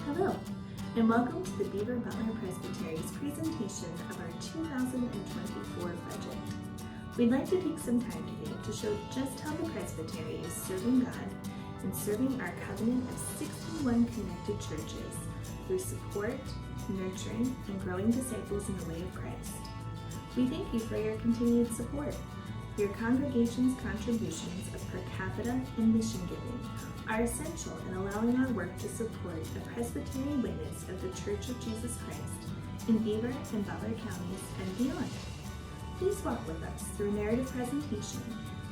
Hello, and welcome to the Beaver-Butler Presbytery's presentation of our 2024 budget. We'd like to take some time today to show just how the Presbytery is serving God and serving our covenant of 61 connected churches through support, nurturing, and growing disciples in the way of Christ. We thank you for your continued support. Your congregation's contributions of per capita and mission giving are essential in allowing our work to support the Presbyterian witness of the Church of Jesus Christ in Beaver and Butler counties and beyond. Please walk with us through narrative presentation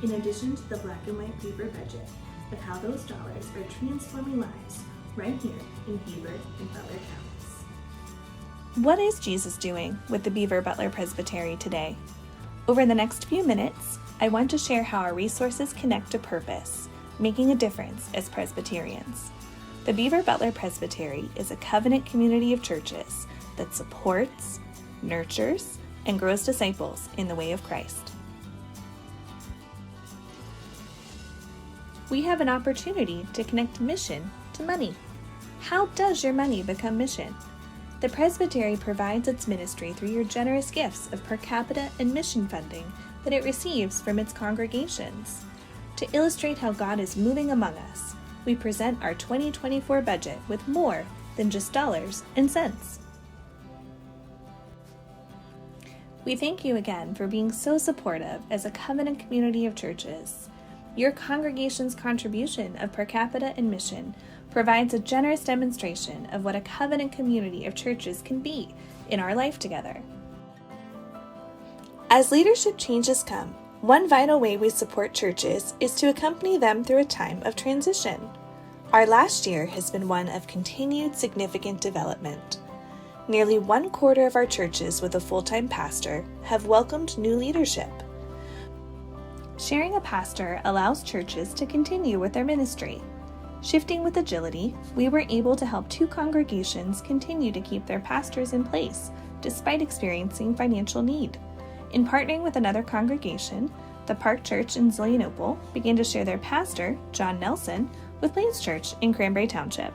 in addition to the black and white paper budget of how those dollars are transforming lives right here in Beaver and Butler counties. What is Jesus doing with the Beaver-Butler Presbytery today? Over the next few minutes, I want to share how our resources connect to purpose, making a difference as Presbyterians. The Beaver-Butler Presbytery is a covenant community of churches that supports, nurtures, and grows disciples in the way of Christ. We have an opportunity to connect mission to money. How does your money become mission? The Presbytery provides its ministry through your generous gifts of per capita and mission funding that it receives from its congregations. To illustrate how God is moving among us, we present our 2024 budget with more than just dollars and cents. We thank you again for being so supportive as a covenant community of churches. Your congregation's contribution of per capita and mission provides a generous demonstration of what a covenant community of churches can be in our life together. As leadership changes come, one vital way we support churches is to accompany them through a time of transition. Our last year has been one of continued significant development. Nearly 1/4 of our churches with a full-time pastor have welcomed new leadership. Sharing a pastor allows churches to continue with their ministry. Shifting with agility, we were able to help 2 congregations continue to keep their pastors in place despite experiencing financial need. In partnering with another congregation, the Park Church in Zillionople began to share their pastor, John Nelson, with Lane's Church in Cranberry Township.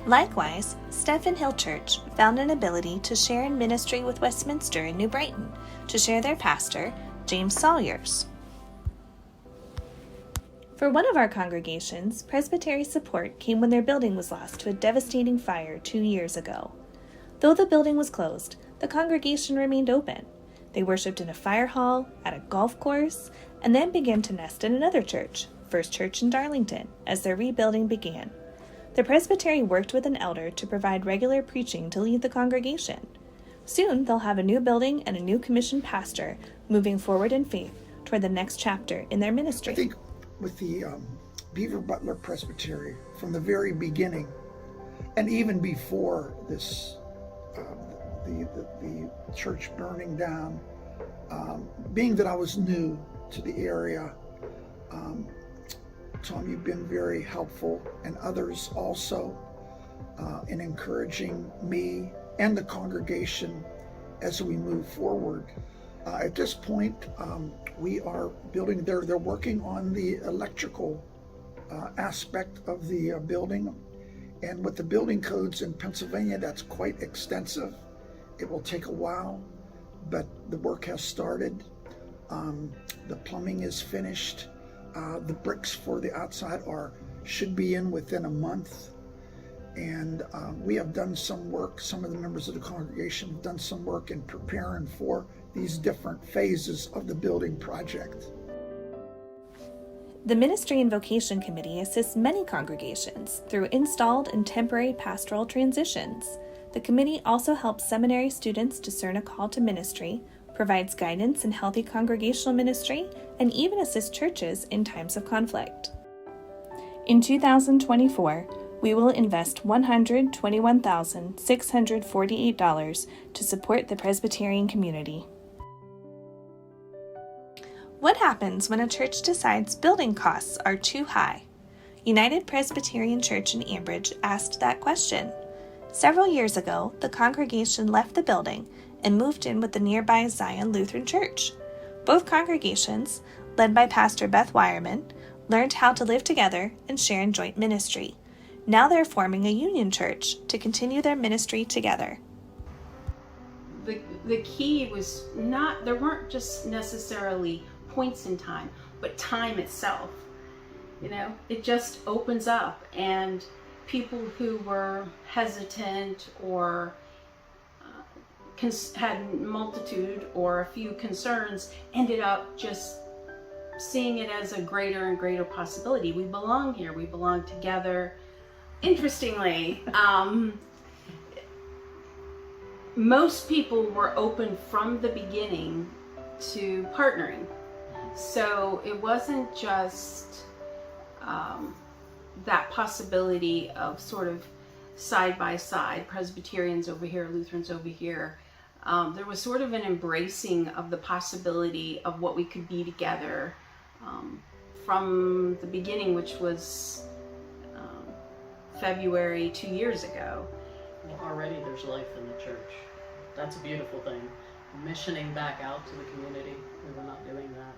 Likewise, Stephen Hill Church found an ability to share in ministry with Westminster in New Brighton to share their pastor, James Sawyers. For one of our congregations, Presbytery support came when their building was lost to a devastating fire 2 years ago. Though the building was closed, the congregation remained open. They worshiped in a fire hall, at a golf course, and then began to nest in another church, First Church in Darlington, as their rebuilding began. The Presbytery worked with an elder to provide regular preaching to lead the congregation. Soon, they'll have a new building and a new commissioned pastor moving forward in faith toward the next chapter in their ministry. I think with the Beaver-Butler Presbytery, from the very beginning, and even before this, the church burning down, being that I was new to the area, Tom, you've been very helpful, and others also, in encouraging me and the congregation as we move forward. At this point, we are building, they're working on the electrical aspect of the building. And with the building codes in Pennsylvania, that's quite extensive. It will take a while, but the work has started. The plumbing is finished. The bricks for the outside should be in within a month. And we have done some work, some of the members of the congregation have done some work in preparing for these different phases of the building project. The Ministry and Vocation Committee assists many congregations through installed and temporary pastoral transitions. The committee also helps seminary students discern a call to ministry, provides guidance in healthy congregational ministry, and even assists churches in times of conflict. In 2024, we will invest $121,648 to support the Presbyterian community. What happens when a church decides building costs are too high? United Presbyterian Church in Ambridge asked that question. Several years ago, the congregation left the building and moved in with the nearby Zion Lutheran Church. Both congregations, led by Pastor Beth Wireman, learned how to live together and share in joint ministry. Now they're forming a union church to continue their ministry together. The key was not, there weren't just necessarily points in time, but time itself. You know, it just opens up, and people who were hesitant or had multitude or a few concerns ended up just seeing it as a greater and greater possibility. We belong here, we belong together. Interestingly, most people were open from the beginning to partnering. So it wasn't just that possibility of sort of side by side, Presbyterians over here, Lutherans over here. There was sort of an embracing of the possibility of what we could be together from the beginning, which was February 2 years ago. Well, already there's life in the church. That's a beautiful thing. Missioning back out to the community, we were not doing that.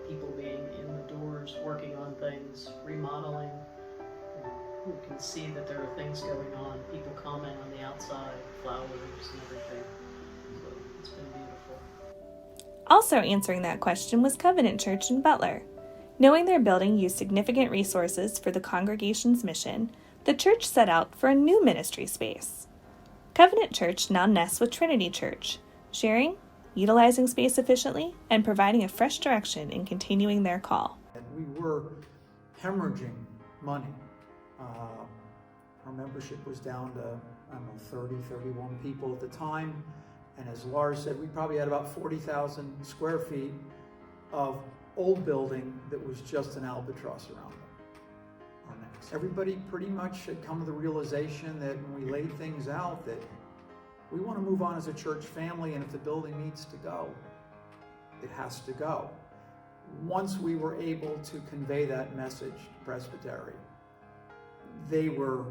People being in the doors, working on things, remodeling. We can see that there are things going on. People comment on the outside, flowers and everything. So it's been beautiful. Also answering that question was Covenant Church in Butler. Knowing their building used significant resources for the congregation's mission, the church set out for a new ministry space. Covenant Church now nests with Trinity Church, sharing, utilizing space efficiently, and providing a fresh direction in continuing their call. We were hemorrhaging money. Our membership was down to, 30, 31 people at the time. And as Lars said, we probably had about 40,000 square feet of old building that was just an albatross around our necks. Everybody pretty much had come to the realization that when we laid things out that we want to move on as a church family, and if the building needs to go, it has to go. Once we were able to convey that message to Presbytery, they were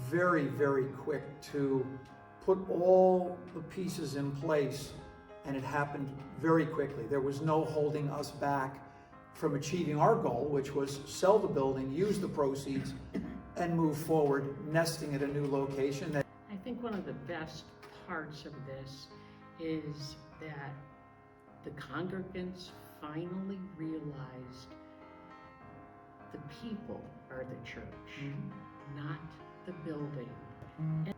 very, very quick to put all the pieces in place, and it happened very quickly. There was no holding us back from achieving our goal, which was sell the building, use the proceeds, and move forward, nesting at a new location. I think one of the best parts of this is that the congregants finally realized the people are the church, not the building.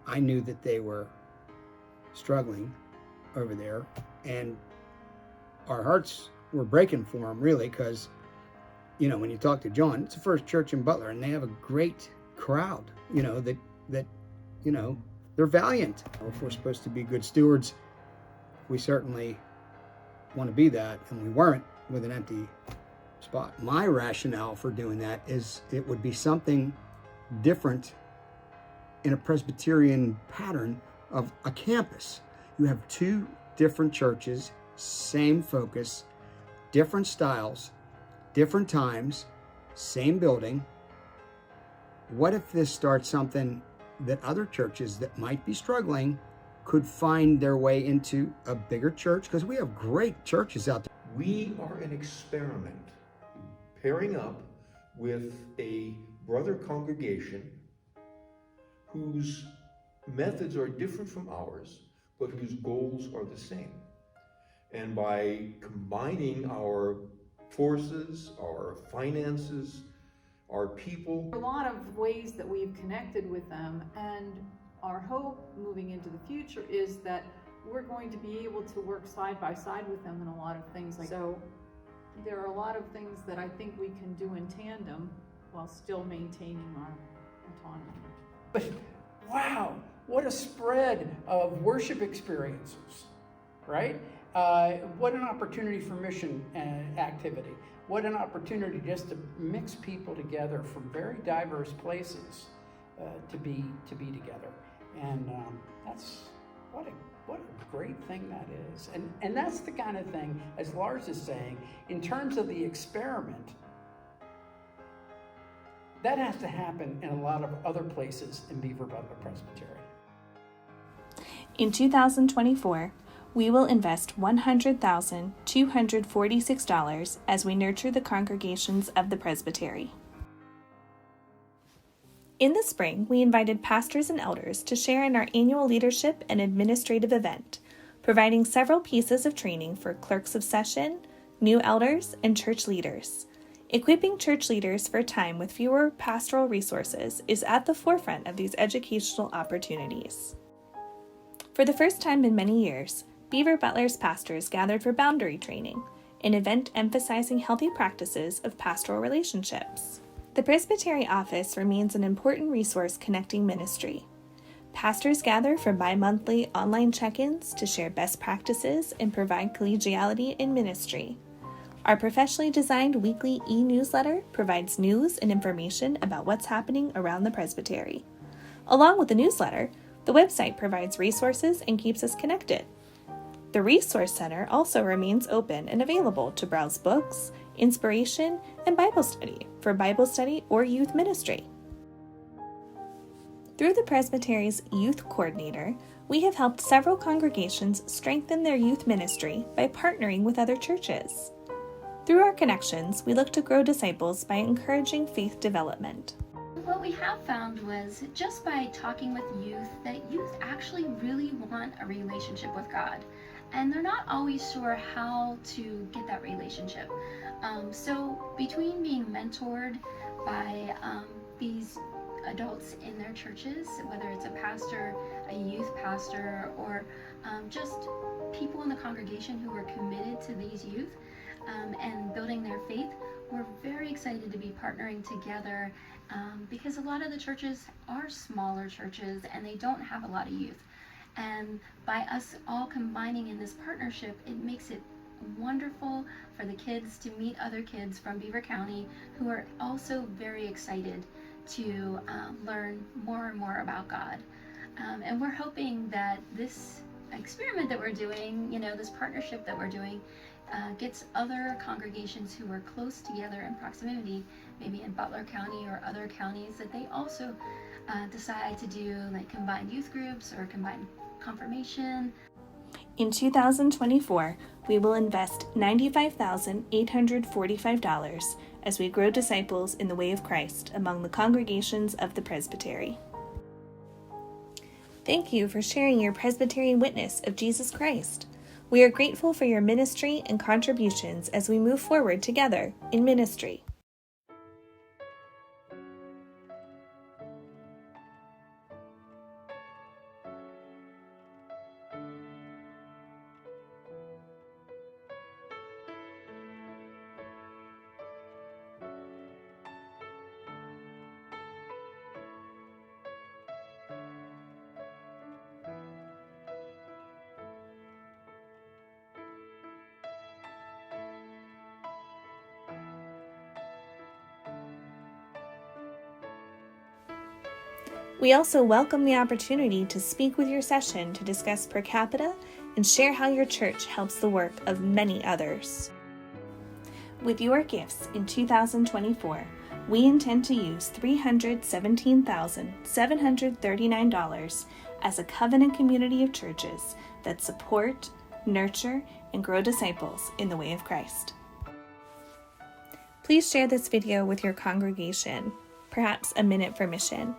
I knew that they were struggling over there, and our hearts were breaking for them, really, because, when you talk to John, it's the first church in Butler, and they have a great crowd, that they're valiant. If we're supposed to be good stewards, we certainly want to be that, and we weren't with an empty spot. My rationale for doing that is it would be something different in a Presbyterian pattern of a campus. You have two different churches, same focus, different styles, different times, same building. What if this starts something that other churches that might be struggling could find their way into a bigger church? Because we have great churches out there. We are an experiment, pairing up with a brother congregation whose methods are different from ours, but whose goals are the same. And by combining our forces, our finances, our people. A lot of ways that we've connected with them, and our hope moving into the future is that we're going to be able to work side by side with them in a lot of things. So there are a lot of things that I think we can do in tandem while still maintaining our autonomy. But wow, what a spread of worship experiences, right? What an opportunity for mission activity. What an opportunity just to mix people together from very diverse places to be together. And that's what a great thing that is. And that's the kind of thing, as Lars is saying, in terms of the experiment, that has to happen in a lot of other places in Beaver-Butler Presbytery. In 2024, we will invest $100,246 as we nurture the congregations of the Presbytery. In the spring, we invited pastors and elders to share in our annual leadership and administrative event, providing several pieces of training for clerks of session, new elders, and church leaders. Equipping church leaders for a time with fewer pastoral resources is at the forefront of these educational opportunities. For the first time in many years, Beaver-Butler's pastors gathered for boundary training, an event emphasizing healthy practices of pastoral relationships. The Presbytery office remains an important resource connecting ministry. Pastors gather for bi-monthly online check-ins to share best practices and provide collegiality in ministry. Our professionally designed weekly e-newsletter provides news and information about what's happening around the presbytery. Along with the newsletter, the website provides resources and keeps us connected. The Resource Center also remains open and available to browse books, inspiration, and Bible study for Bible study or youth ministry. Through the Presbytery's Youth Coordinator, we have helped several congregations strengthen their youth ministry by partnering with other churches. Through our connections, we look to grow disciples by encouraging faith development. What we have found was just by talking with youth that youth actually really want a relationship with God, and they're not always sure how to get that relationship. So between being mentored by these adults in their churches, whether it's a pastor, a youth pastor, or just people in the congregation who are committed to these youth and building their faith, we're very excited to be partnering together because a lot of the churches are smaller churches and they don't have a lot of youth. And by us all combining in this partnership, it makes it wonderful for the kids to meet other kids from Beaver County who are also very excited to learn more and more about God. And we're hoping that this experiment that we're doing, this partnership that we're doing, gets other congregations who are close together in proximity, maybe in Butler County or other counties, that they also decide to do like combined youth groups or combined confirmation. In 2024, we will invest $95,845 as we grow disciples in the way of Christ among the congregations of the Presbytery. Thank you for sharing your Presbyterian witness of Jesus Christ. We are grateful for your ministry and contributions as we move forward together in ministry. We also welcome the opportunity to speak with your session to discuss per capita and share how your church helps the work of many others. With your gifts in 2024, we intend to use $317,739 as a covenant community of churches that support, nurture, and grow disciples in the way of Christ. Please share this video with your congregation, perhaps a minute for mission.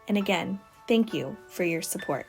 And again, thank you for your support.